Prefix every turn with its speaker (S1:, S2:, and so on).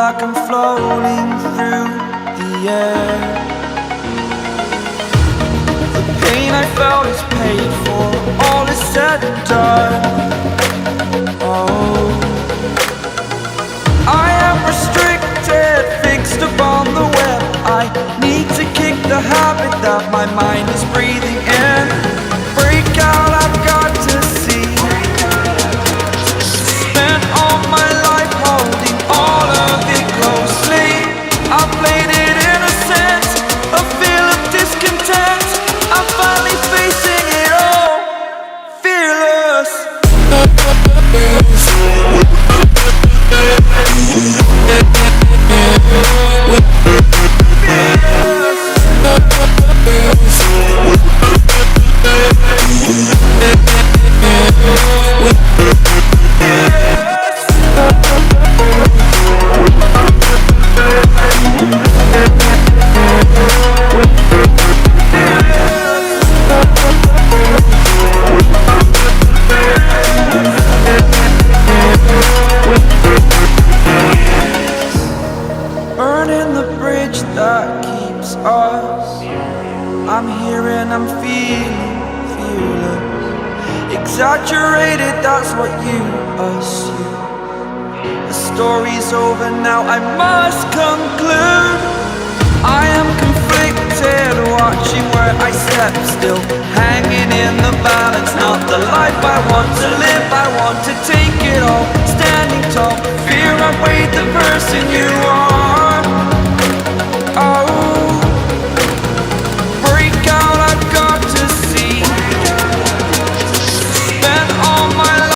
S1: like I'm floating through the air. The pain I felt is paid for, all is said and done. Oh, I am restricted, fixed upon the web. I need to kick the habit that my mind is breathing in. Break out, I've got to see. Spent all my life holding all of it closely. I played it innocent, a feel of discontent. I'm finally facing it all, fearless. Burning the bridge that keeps us. I'm here and I'm feeling fearless. Exaggerated, that's what you assume. The story's over now, I must conclude. I am conflicted, watching where I step still, hanging in the balance. Not the life I want to live, I want to take it all. Standing tall, fear I weighed the person you are.